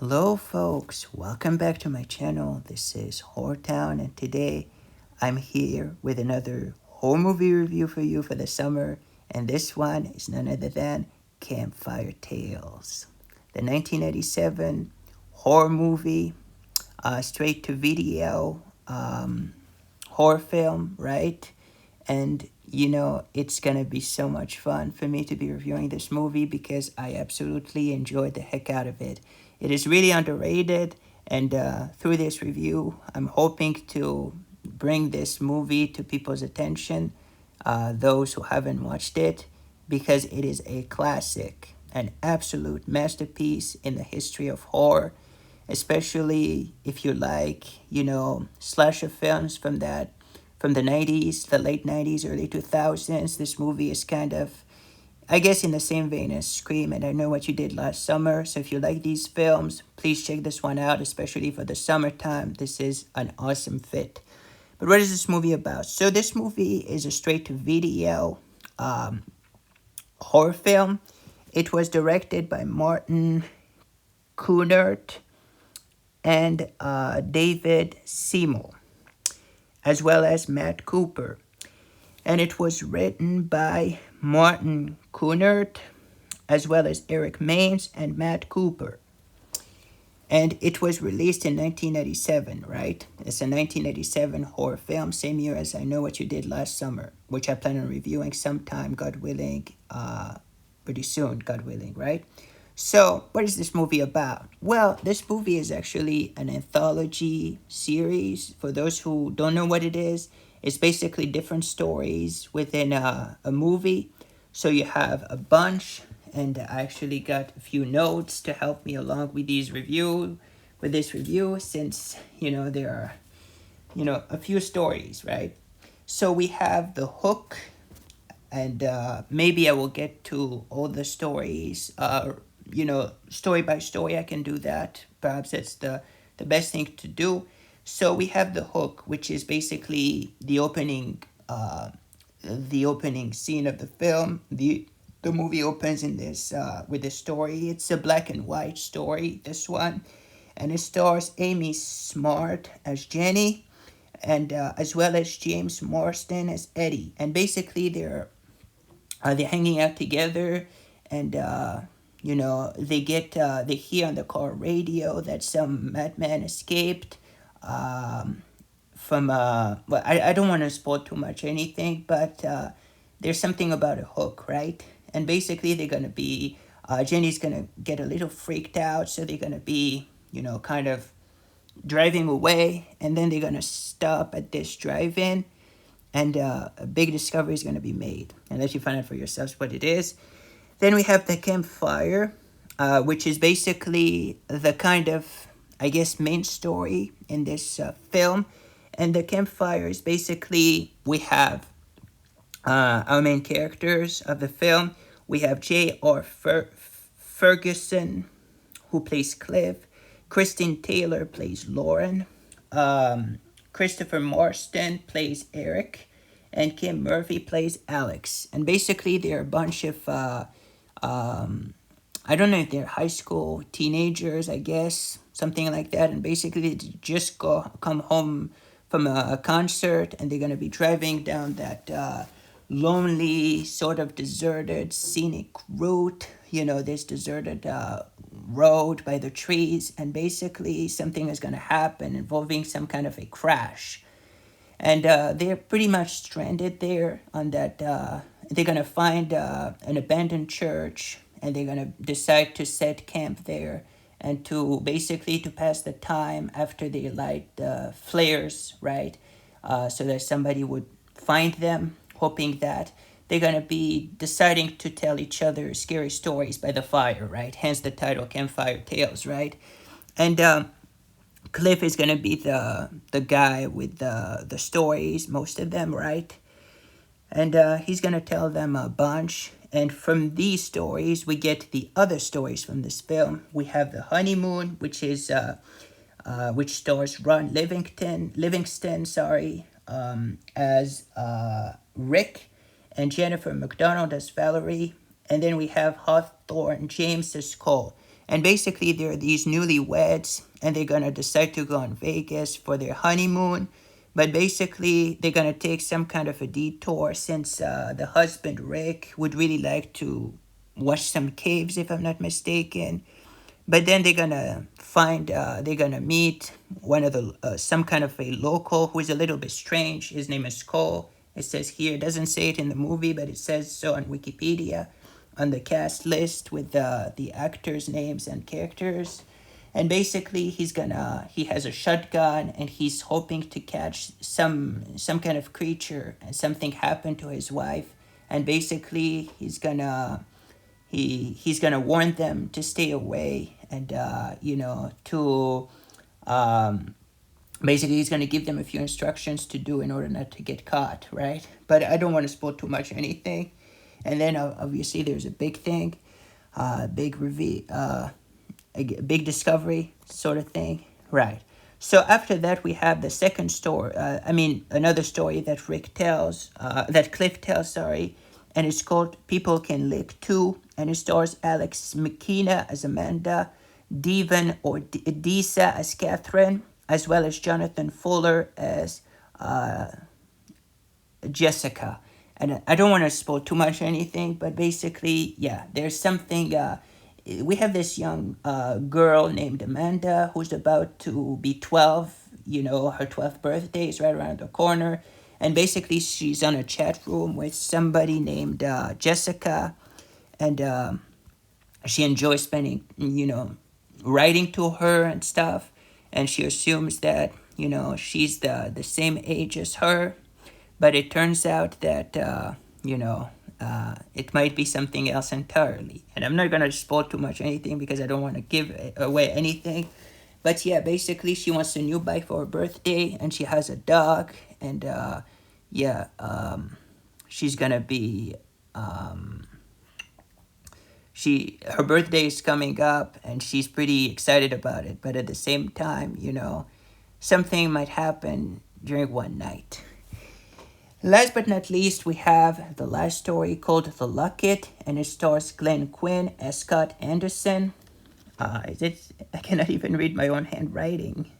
Hello folks, welcome back to my channel. This is Horror Town and today I'm here with another horror movie review for you for the summer, and this one is none other than Campfire Tales. The 1987 horror movie, straight to video horror film, right? And it's gonna be so much fun for me to be reviewing this movie because I absolutely enjoyed the heck out of it. It is really underrated, and through this review, I'm hoping to bring this movie to people's attention, those who haven't watched it, because it is a classic, an absolute masterpiece in the history of horror, especially if you like, slasher films from the 90s, the late 90s, early 2000s. This movie is kind of, I guess, in the same vein as Scream and I Know What You Did Last Summer. So if you like these films, please check this one out, especially for the summertime. This is an awesome fit. But what is this movie about? So this movie is a straight-to-video horror film. It was directed by Martin Kunert and David Seymour, as well as Matt Cooper. And it was written by Martin Kunert, as well as Eric Maines and Matt Cooper. And it was released in 1987, right? It's a 1987 horror film, same year as I Know What You Did Last Summer, which I plan on reviewing sometime, God willing, pretty soon, God willing, right? So, what is this movie about? Well, this movie is actually an anthology series. For those who don't know what it is, it's basically different stories within a movie. So you have a bunch, and I actually got a few notes to help me along with this review, since, there are, a few stories, right? So we have the hook, and maybe I will get to all the stories, story by story. I can do that. Perhaps that's the best thing to do. So we have the hook, which is basically the opening scene of the film. The movie opens in this with this story. It's a black and white story, this one, and it stars Amy Smart as Jenny, and as well as James Marsden as Eddie. And basically they're hanging out together, and they hear on the car radio that some madman escaped from well, I don't want to spoil too much or anything, but there's something about a hook, right? And basically they're gonna be Jenny's gonna get a little freaked out, so they're gonna be kind of driving away, and then they're gonna stop at this drive-in, and a big discovery is gonna be made, and let you find out for yourselves what it is. Then we have the campfire, which is basically the kind of, I guess, main story in this film. And the campfire is basically, we have our main characters of the film. We have J.R. Ferguson, who plays Cliff. Kristen Taylor plays Lauren. Christopher Marsden plays Eric. And Kim Murphy plays Alex. And basically, they're a bunch of, I don't know if they're high school teenagers, I guess, something like that. And basically, they just come home from a concert, and they're going to be driving down that lonely, sort of deserted, scenic route. This deserted road by the trees. And basically, something is going to happen involving some kind of a crash. And they're pretty much stranded there on that. They're going to find an abandoned church, and they're going to decide to set camp there and to basically to pass the time after they light the flares, right? So that somebody would find them, hoping that they're going to be deciding to tell each other scary stories by the fire, right? Hence the title, Campfire Tales, right? And Cliff is going to be the guy with the stories, most of them, right? And he's going to tell them a bunch. And from these stories, we get the other stories from this film. We have The Honeymoon, which is which stars Ron Livingston, as Rick, and Jennifer McDonald as Valerie. And then we have Hawthorne James as Cole. And basically, they're these newlyweds, and they're gonna decide to go in Vegas for their honeymoon. But basically, they're gonna take some kind of a detour since the husband Rick would really like to watch some caves, if I'm not mistaken. But then they're gonna meet one of the some kind of a local who is a little bit strange. His name is Cole. It says here, it doesn't say it in the movie, but it says so on Wikipedia, on the cast list with the actors' names and characters. And basically, he has a shotgun, and he's hoping to catch some kind of creature, and something happened to his wife, and basically he's gonna warn them to stay away, and to basically he's gonna give them a few instructions to do in order not to get caught, right? But I don't want to spoil too much anything. And then obviously there's a big thing, big reveal, a big discovery sort of thing, right? So after that we have the second story. Another story that that Cliff tells, sorry, and it's called People Can Lick Too, and it stars Alex McKenna as Amanda, Devon or Disa as Catherine, as well as Jonathan Fuller as Jessica. And I don't want to spoil too much or anything, but basically, yeah, there's something. We have this young girl named Amanda who's about to be 12. Her 12th birthday is right around the corner. And basically, she's on a chat room with somebody named Jessica. And she enjoys spending, writing to her and stuff. And she assumes that, she's the same age as her. But it turns out that, it might be something else entirely. And I'm not going to spoil too much anything because I don't want to give away anything. But yeah, basically she wants a new bike for her birthday, and she has a dog. And she's going to be... her birthday is coming up, and she's pretty excited about it. But at the same time, something might happen during one night. Last but not least, we have the last story called The Locket, and it stars Glenn Quinn as Scott Anderson. I cannot even read my own handwriting.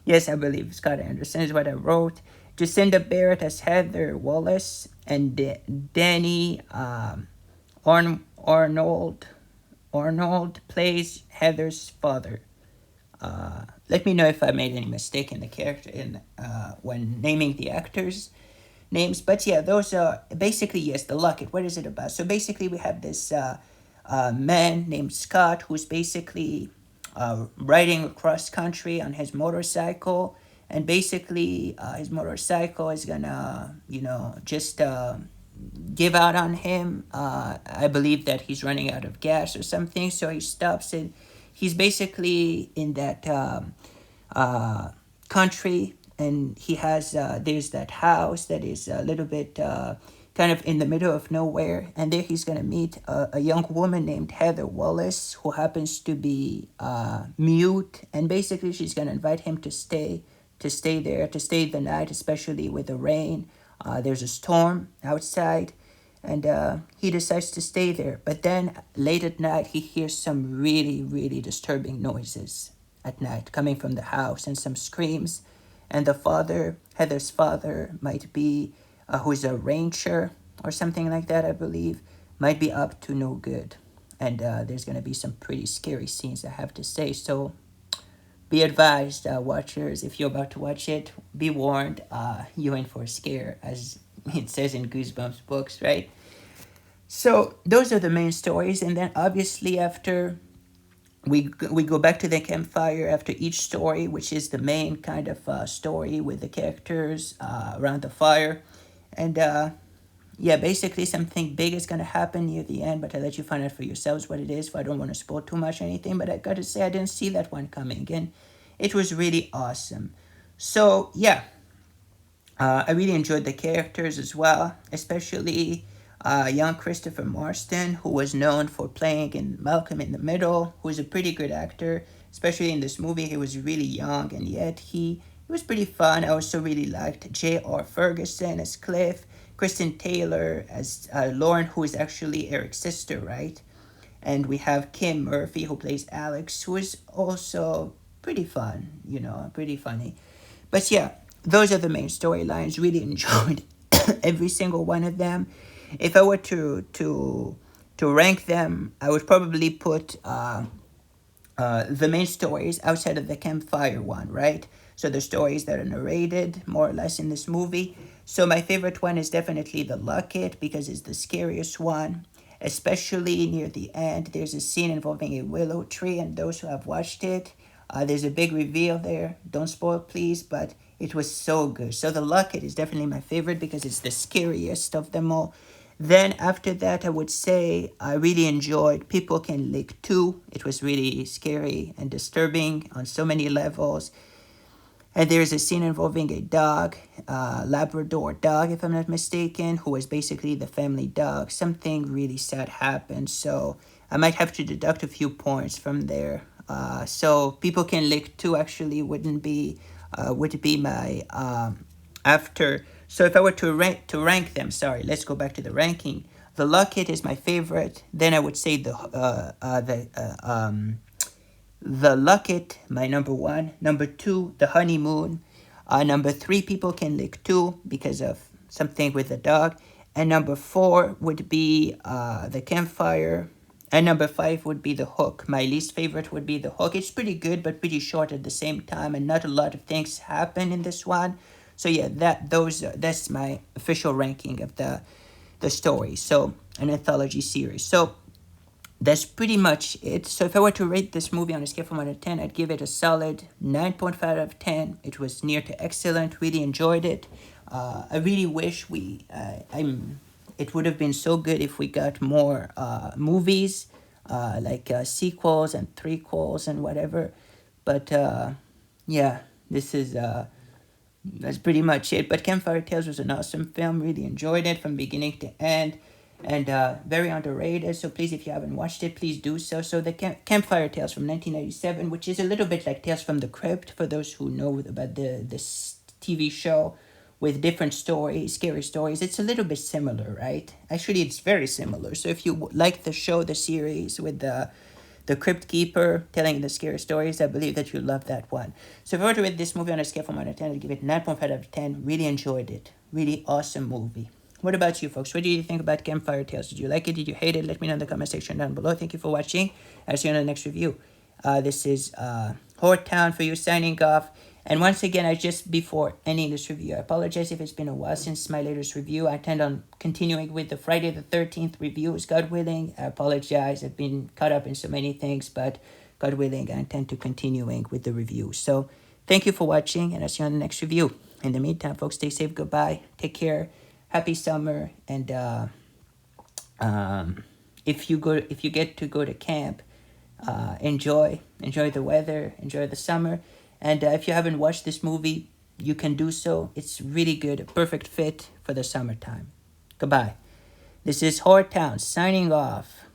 Yes, I believe Scott Anderson is what I wrote. Jacinda Barrett as Heather Wallace, and Danny Arnold plays Heather's father. Let me know if I made any mistake in the character when naming the actors' names. But yeah, those are basically, yes, The Locket. What is it about? So basically we have this man named Scott who's basically riding across country on his motorcycle, and basically his motorcycle is gonna just give out on him. I believe that he's running out of gas or something, so he stops it. He's basically in that country, and he has there's that house that is a little bit kind of in the middle of nowhere, and there he's gonna meet a young woman named Heather Wallace, who happens to be mute, and basically she's gonna invite him to stay the night, especially with the rain. There's a storm outside, and he decides to stay there. But then late at night, he hears some really, really disturbing noises at night coming from the house, and some screams. And the father, Heather's father, might be, who's a ranger or something like that, I believe, might be up to no good. And there's going to be some pretty scary scenes, I have to say. So be advised, watchers, if you're about to watch it, be warned, you're in for a scare, as it says in Goosebumps books, right? So those are the main stories, and then obviously after we go back to the campfire after each story, which is the main kind of story with the characters around the fire, and basically something big is gonna happen near the end, but I'll let you find out for yourselves what it is. I don't want to spoil too much or anything, but I gotta say I didn't see that one coming, and it was really awesome. So yeah, I really enjoyed the characters as well, especially young Christopher Marston, who was known for playing in Malcolm in the Middle, who's a pretty good actor, especially in this movie. He was really young, and yet he was pretty fun. I also really liked J.R. Ferguson as Cliff, Kristen Taylor as Lauren, who is actually Eric's sister, right? And we have Kim Murphy, who plays Alex, who is also pretty fun, pretty funny. But yeah, those are the main storylines. Really enjoyed every single one of them. If I were to rank them, I would probably put the main stories outside of the campfire one, right? So the stories that are narrated more or less in this movie. So my favorite one is definitely the Locket because it's the scariest one. Especially near the end, there's a scene involving a willow tree, and those who have watched it, there's a big reveal there. Don't spoil, please, but it was so good. So the Locket is definitely my favorite because it's the scariest of them all. Then after that, I would say I really enjoyed People Can Lick 2. It was really scary and disturbing on so many levels. And there's a scene involving a dog, Labrador dog, if I'm not mistaken, who was basically the family dog. Something really sad happened, so I might have to deduct a few points from there. So People Can Lick 2 actually would be my after. So if I were to rank them, sorry, let's go back to the ranking. The Locket is my favorite. Then I would say the Locket, my number one. Number two, The Honeymoon. Number three, People Can Lick 2 because of something with the dog. And number four would be The Campfire. And number five would be The Hook. My least favorite would be The Hook. It's pretty good, but pretty short at the same time, and not a lot of things happen in this one. So yeah, that's my official ranking of the story. So an anthology series. So that's pretty much it. So if I were to rate this movie on a scale from 1 to 10, I'd give it a solid 9.5 out of 10. It was near to excellent. Really enjoyed it. I really wish it would have been so good if we got more movies, like sequels and threequels and whatever. But yeah, that's pretty much it. But Campfire Tales was an awesome film. Really enjoyed it from beginning to end. And very underrated. So please, if you haven't watched it, please do so. So the Campfire Tales from 1997, which is a little bit like Tales from the Crypt, for those who know about this TV show with different stories, scary stories. It's a little bit similar, right? Actually, it's very similar. So if you like the show, the series with the Crypt Keeper telling the scary stories, I believe that you love that one. So if I were to rate this movie on a scale from 1 to 10, I'd give it 9.5 out of 10. Really enjoyed it. Really awesome movie. What about you, folks? What do you think about Campfire Tales? Did you like it? Did you hate it? Let me know in the comment section down below. Thank you for watching. I'll see you on the next review. This is Horror Town for you signing off. And once again, just before ending this review, I apologize if it's been a while since my latest review. I intend on continuing with the Friday the 13th reviews, God willing. I apologize. I've been caught up in so many things, but God willing, I intend to continuing with the review. So thank you for watching, and I'll see you on the next review. In the meantime, folks, stay safe. Goodbye. Take care. Happy summer, and if you get to go to camp, enjoy the weather, enjoy the summer, and if you haven't watched this movie, you can do so. It's really good, a perfect fit for the summertime. Goodbye. This is Horror Town signing off.